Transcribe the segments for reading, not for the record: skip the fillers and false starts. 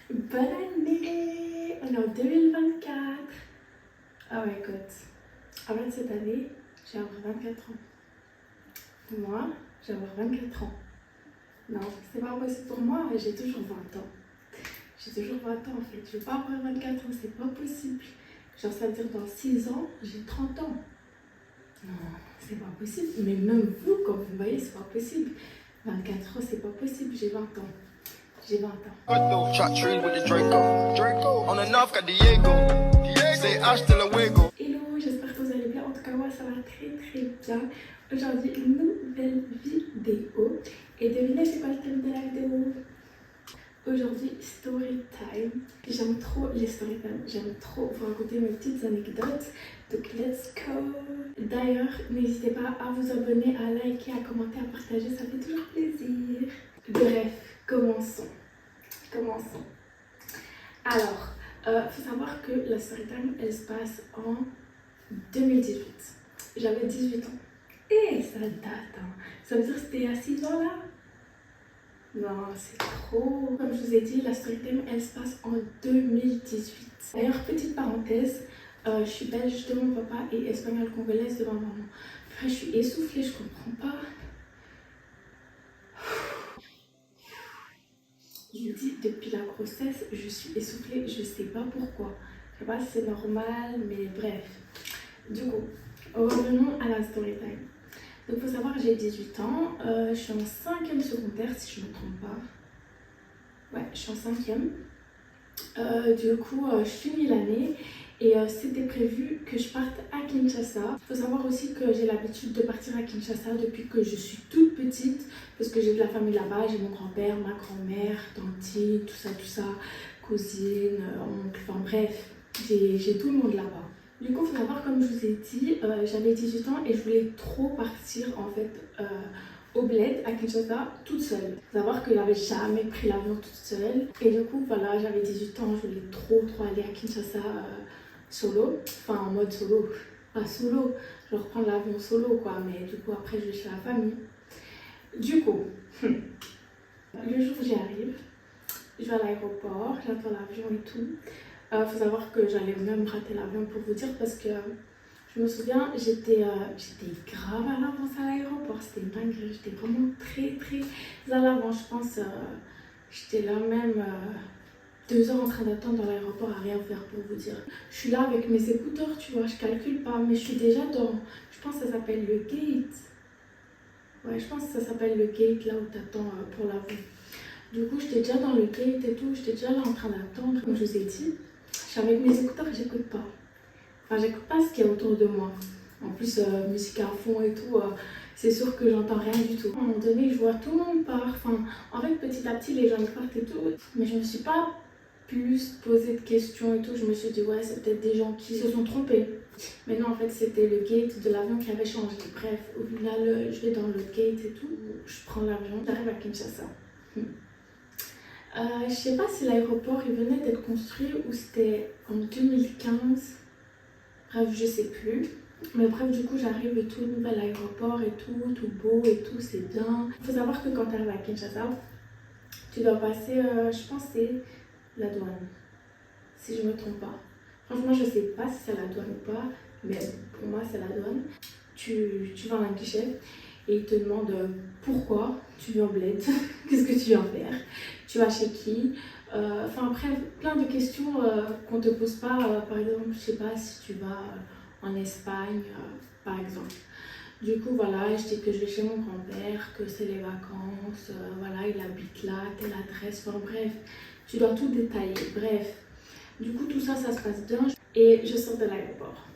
Bonne année! On est en 2024. Ah ouais, écoute, en fait cette année, j'ai avoir 24 ans. Moi, j'ai avoir 24 ans. Non, c'est pas possible pour moi, j'ai toujours 20 ans. J'ai toujours 20 ans en fait. Je vais pas avoir 24 ans, c'est pas possible. Genre ça veut dire dans 6 ans, j'ai 30 ans. Non, c'est pas possible. Mais même vous, quand vous me voyez, c'est pas possible. 24 ans, c'est pas possible, j'ai 20 ans. J'ai 20 ans. Chat trees with the Draco. On the north got Diego. Say hasta luego. Hello, j'espère que vous allez bien. En tout cas, moi ça va très bien. Aujourd'hui, une nouvelle vidéo. Et devinez, c'est quoi le thème de la vidéo? Aujourd'hui, story time. J'aime trop les story time. J'aime trop vous raconter mes petites anecdotes. Donc, let's go. D'ailleurs, n'hésitez pas à vous abonner, à liker, à commenter, à partager. Ça fait toujours plaisir. Bref, commençons. Alors, faut savoir que la storytime, elle se passe en 2018. J'avais 18 ans. Et ça date, hein. Ça veut dire que c'était il y a 6 ans là? Non, c'est trop. Comme je vous ai dit, la storytime, elle se passe en 2018. D'ailleurs, petite parenthèse, je suis belge de mon papa et espagnole congolaise de ma maman. Enfin, je suis essoufflée, je comprends pas. Je vous dis, depuis la grossesse, je suis essoufflée, je sais pas pourquoi. Je sais pas si c'est normal, mais bref. Du coup, revenons à la story time. Donc, il faut savoir que j'ai 18 ans, je suis en 5e secondaire, si je ne me trompe pas. Ouais, je suis en 5e. Du coup, je finis l'année et c'était prévu que je parte à Kinshasa. Il faut savoir aussi que j'ai l'habitude de partir à Kinshasa depuis que je suis toute petite parce que j'ai de la famille là-bas, j'ai mon grand-père, ma grand-mère, tantine, tout ça, cousine, oncle, enfin bref, j'ai tout le monde là-bas. Du coup, il faut savoir, comme je vous ai dit, j'avais 18 ans et je voulais trop partir en fait au bled à Kinshasa toute seule. Faut savoir que j'avais jamais pris l'avion toute seule. Et du coup, voilà, j'avais 18 ans, je voulais trop aller à Kinshasa solo. Enfin, en mode solo, pas solo, je reprends l'avion solo quoi, mais du coup, après, je vais chez la famille. Du coup, le jour où j'y arrive, je vais à l'aéroport, j'attends l'avion et tout. Faut savoir que j'allais même rater l'avion pour vous dire parce que je me souviens, j'étais grave à l'avance à l'aéroport, c'était une dinguerie, j'étais vraiment très à l'avance, je pense. J'étais là même 2 heures en train d'attendre dans l'aéroport à rien faire pour vous dire. Je suis là avec mes écouteurs, tu vois, je calcule pas, mais je suis déjà dans, je pense que ça s'appelle le gate. Ouais, je pense que ça s'appelle le gate, là où t'attends pour l'avion. Du coup, j'étais déjà dans le gate et tout, j'étais déjà là en train d'attendre. Comme je vous ai dit, je suis avec mes écouteurs et j'écoute pas. Enfin, j'écoute pas ce qu'il y a autour de moi. En plus, musique à fond et tout, c'est sûr que j'entends rien du tout. À un moment donné, je vois tout le monde part. Enfin, en fait, petit à petit, les gens partent et tout. Mais je me suis pas plus posé de questions et tout. Je me suis dit, ouais, c'est peut-être des gens qui se sont trompés. Mais non, en fait, c'était le gate de l'avion qui avait changé. Bref, au final, je vais dans le gate et tout. Je prends l'avion, j'arrive à Kinshasa. Je sais pas si l'aéroport il venait d'être construit ou c'était en 2015. Bref, je sais plus. Mais bref, du coup, j'arrive et tout, nouvel aéroport et tout beau et tout, c'est bien. Il faut savoir que quand tu arrives à Kinshasa, tu dois passer, je pense, c'est la douane. Si je me trompe pas. Franchement, je sais pas si c'est la douane ou pas, mais pour moi, c'est la douane. Tu vas à un guichet et ils te demandent pourquoi tu viens en bled, qu'est-ce que tu viens faire, tu vas chez qui. Enfin, après, plein de questions qu'on te pose pas. Par exemple, je sais pas si tu vas en Espagne, par exemple. Du coup, voilà, je dis que je vais chez mon grand-père, que c'est les vacances, voilà, il habite là, telle adresse, enfin bref, tu dois tout détailler, bref. Du coup, tout ça, ça se passe bien et je sors de l'aéroport.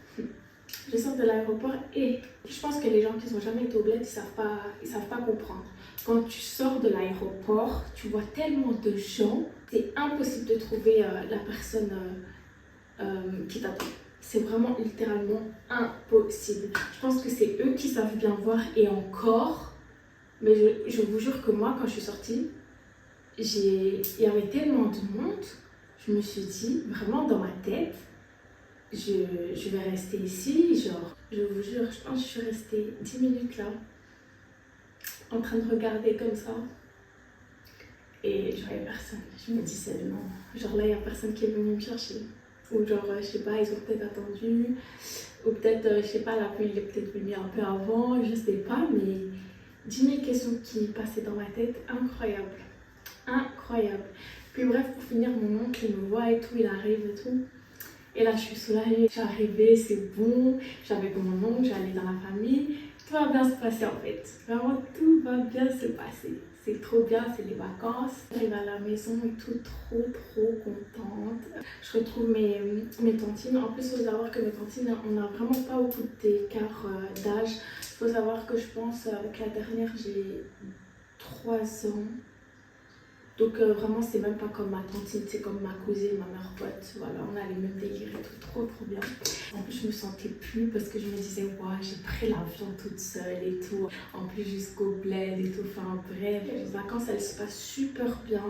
Je sors de l'aéroport et je pense que les gens qui n'ont jamais été au bled, ils savent pas comprendre. Quand tu sors de l'aéroport, tu vois tellement de gens, c'est impossible de trouver la personne qui t'attend. C'est vraiment littéralement impossible. Je pense que c'est eux qui savent bien voir et encore. Mais je vous jure que moi, quand je suis sortie, il y avait tellement de monde. Je me suis dit, vraiment dans ma tête, je vais rester ici, genre, je vous jure, je pense que je suis restée 10 minutes là, en train de regarder comme ça. et je voyais personne. Je me disais non, genre là il n'y a personne qui est venu me chercher. Ou genre, je sais pas, ils ont peut-être attendu, ou peut-être, je sais pas, la pluie il est peut-être venu un peu avant, je sais pas, mais 10 000 questions qui passaient dans ma tête, incroyable, incroyable. Puis bref, pour finir, mon oncle il me voit et tout, il arrive et tout. Et là, je suis soulagée, je suis arrivée, c'est bon, j'avais pour mon oncle, j'allais dans la famille. Tout va bien se passer en fait. Vraiment, tout va bien se passer. C'est trop bien, c'est les vacances. J'arrive à la maison et tout, trop contente. Je retrouve mes tantines. En plus, il faut savoir que mes tantines, on n'a vraiment pas beaucoup d'écart d'âge. Il faut savoir que je pense, avec la dernière, j'ai 3 ans. Donc vraiment c'est même pas comme ma tantine, c'est comme ma cousine, ma meilleure pote, voilà, on a les mêmes délires et tout, trop bien. En plus je me sentais plus parce que je me disais ouais j'ai pris l'avion toute seule et tout, en plus jusqu'au bled et tout, enfin bref, les vacances elles se passent super bien.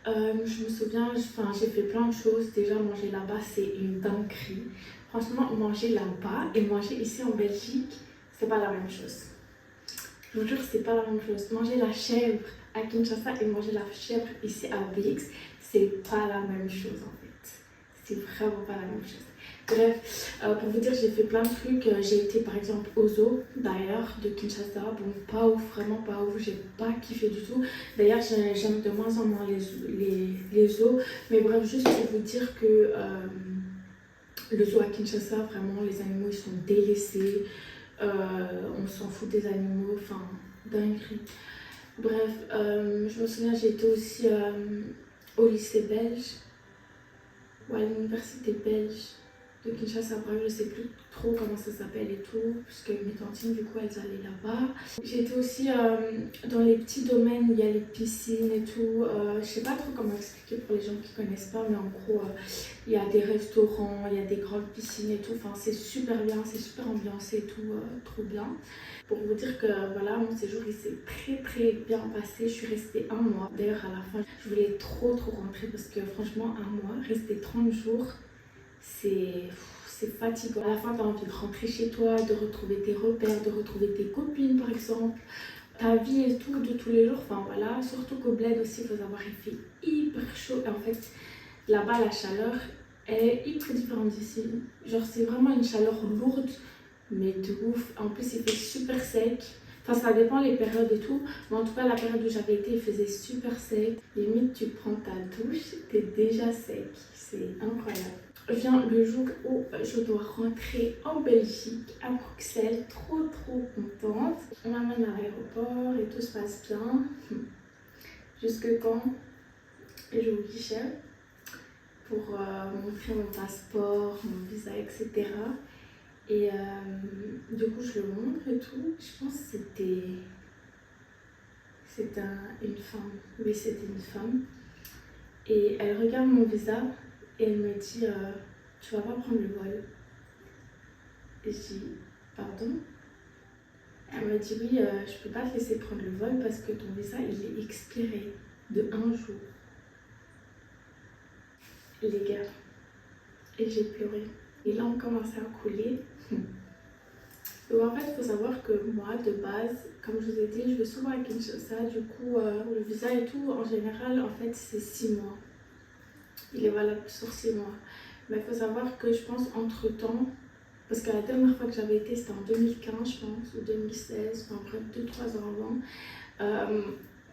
Je me souviens, j'ai fait plein de choses, déjà manger là-bas c'est une dinguerie. Franchement manger là-bas et manger ici en Belgique, c'est pas la même chose. Je vous jure c'est pas la même chose, manger la chèvre à Kinshasa et manger la chèvre ici à BX, c'est pas la même chose en fait. C'est vraiment pas la même chose. Bref, pour vous dire, j'ai fait plein de trucs. J'ai été par exemple au zoo d'ailleurs de Kinshasa. Bon, pas ouf, vraiment pas ouf. J'ai pas kiffé du tout. D'ailleurs, j'aime de moins en moins les zoos. Mais bref, juste pour vous dire que le zoo à Kinshasa, vraiment, les animaux ils sont délaissés. On s'en fout des animaux, enfin, dinguerie. Bref, je me souviens, j'ai été aussi au lycée belge, ou à l'université belge de Kinshasa. Bref, je sais plus trop comment ça s'appelle et tout, puisque mes tantines, du coup, elles allaient là-bas. J'ai été aussi dans les petits domaines où il y a les piscines et tout. Je sais pas trop comment expliquer pour les gens qui connaissent pas, mais en gros, il y a des restaurants, il y a des grandes piscines et tout. Enfin, c'est super bien, c'est super ambiancé et tout, trop bien. Pour vous dire que voilà, mon séjour il s'est très bien passé. Je suis restée 1 mois. D'ailleurs, à la fin, je voulais trop rentrer parce que franchement, 1 mois, rester 30 jours, c'est fatigant. À la fin, tu as envie de rentrer chez toi, de retrouver tes repères, de retrouver tes copines par exemple, ta vie et tout de tous les jours. Enfin voilà, surtout qu'au bled aussi, il faut savoir, il fait hyper chaud. Et en fait, là-bas, la chaleur, elle est hyper différente d'ici. Genre, c'est vraiment une chaleur lourde, mais de ouf. En plus, il fait super sec. Enfin, ça dépend les périodes et tout. Mais en tout cas, la période où j'avais été, il faisait super sec. Limite, tu prends ta douche, t'es déjà sec. C'est incroyable. Vient le jour où je dois rentrer en Belgique, à Bruxelles. Trop contente. On m'amène à l'aéroport et tout se passe bien. Jusque quand je vais au guichet pour montrer mon passeport, mon visa, etc. Et du coup, je le montre et tout. Je pense que c'était une femme. Oui, c'était une femme. Et elle regarde mon visa et elle me dit tu vas pas prendre le vol. Et je dis pardon. Elle me dit oui, je peux pas te laisser prendre le vol parce que ton visa il est expiré de 1 jour. Les gars. Et j'ai pleuré. Et là, on commençait à couler. Donc en fait, il faut savoir que moi, de base, comme je vous ai dit, je vais souvent à Kinshasa. Du coup, le visa et tout, en général, en fait, c'est 6 mois. Il est valable sur 6 mois. Mais il faut savoir que je pense entre-temps, parce que la dernière fois que j'avais été, c'était en 2015, je pense, ou 2016, enfin bref, 2-3 ans avant.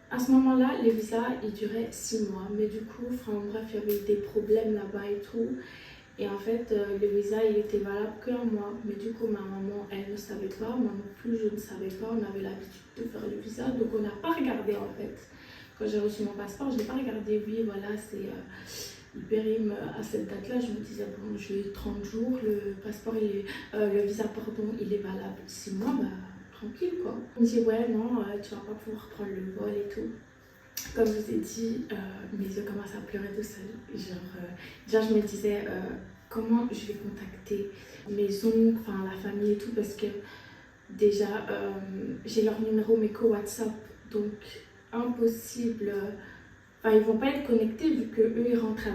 À ce moment-là, les visas, ils duraient 6 mois. Mais du coup, enfin bref, il y avait des problèmes là-bas et tout. Et en fait, le visa, il était valable qu'1 mois. Mais du coup, ma maman, elle ne savait pas. Moi non plus, je ne savais pas. On avait l'habitude de faire le visa. Donc, on n'a pas regardé, en fait. Quand j'ai reçu mon passeport, je n'ai pas regardé. Oui, voilà, c'est... il périme à cette date-là. Je me disais, bon, j'ai 30 jours. Le passeport, le visa, pardon, il est valable 6 mois. Bah, tranquille, quoi. On me dit, ouais, non, tu vas pas pouvoir prendre le vol et tout. Comme je vous ai dit, mes yeux commencent à pleurer tout seul. Genre, déjà, je me disais comment je vais contacter mes oncles, enfin la famille et tout, parce que déjà, j'ai leur numéro, mais qu'au WhatsApp. Donc, impossible. Enfin, ils vont pas être connectés vu qu'eux, ils rentrent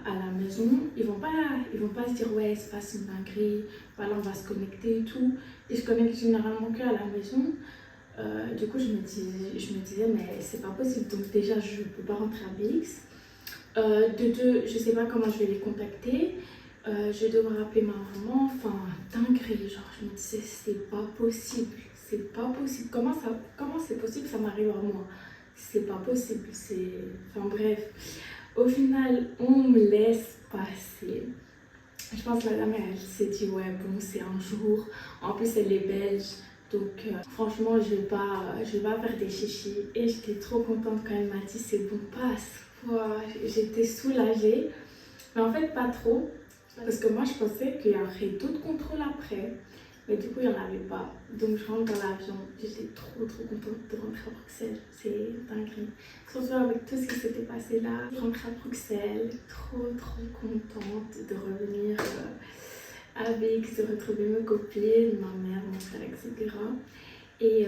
à la maison. Ils vont pas se dire, ouais, il se passe une dinguerie, voilà, on va se connecter et tout. Ils se connectent généralement qu'à la maison. Du coup, je me disais, mais c'est pas possible. Donc, déjà, je peux pas rentrer à BX. De deux, je sais pas comment je vais les contacter. Je vais devoir appeler ma maman. Enfin, dinguerie. Genre, je me disais, c'est pas possible. C'est pas possible. Comment c'est possible, ça m'arrive à moi? C'est pas possible. Enfin, bref. Au final, on me laisse passer. Je pense que la dame, elle s'est dit, ouais, bon, c'est un jour. En plus, elle est belge. Donc, franchement, je vais pas faire des chichis. Et j'étais trop contente quand elle m'a dit, c'est bon, passe. Wow, j'étais soulagée. Mais en fait, pas trop. Parce que moi, je pensais qu'il y aurait d'autres contrôles après. Mais du coup, il n'y en avait pas. Donc, je rentre dans l'avion. J'étais trop contente de rentrer à Bruxelles. C'est dingue. Surtout avec tout ce qui s'était passé là. Je rentre à Bruxelles. Trop contente de revenir avec, de retrouver mes copines, ma mère, mon frère, etc. Et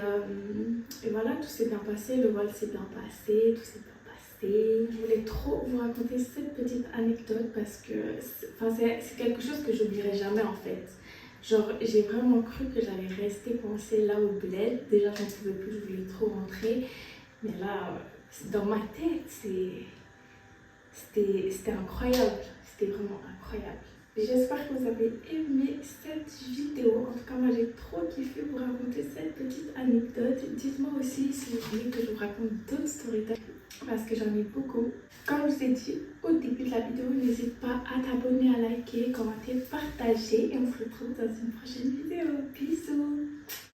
voilà, tout s'est bien passé. Le vol s'est bien passé. Tout s'est bien passé. Je voulais trop vous raconter cette petite anecdote parce que c'est quelque chose que j'oublierai jamais en fait. Genre, j'ai vraiment cru que j'allais rester coincée là au bled. Déjà, j'en pouvais plus, je voulais trop rentrer. Mais là, dans ma tête, c'était incroyable. C'était vraiment incroyable. J'espère que vous avez aimé cette vidéo. En tout cas, moi, j'ai trop kiffé vous raconter cette petite anecdote. Dites-moi aussi si vous voulez que je vous raconte d'autres storytime parce que j'en ai beaucoup. Comme je vous ai dit au début de la vidéo, n'hésite pas à t'abonner, à liker, commenter, partager et on se retrouve dans une prochaine vidéo. Bisous!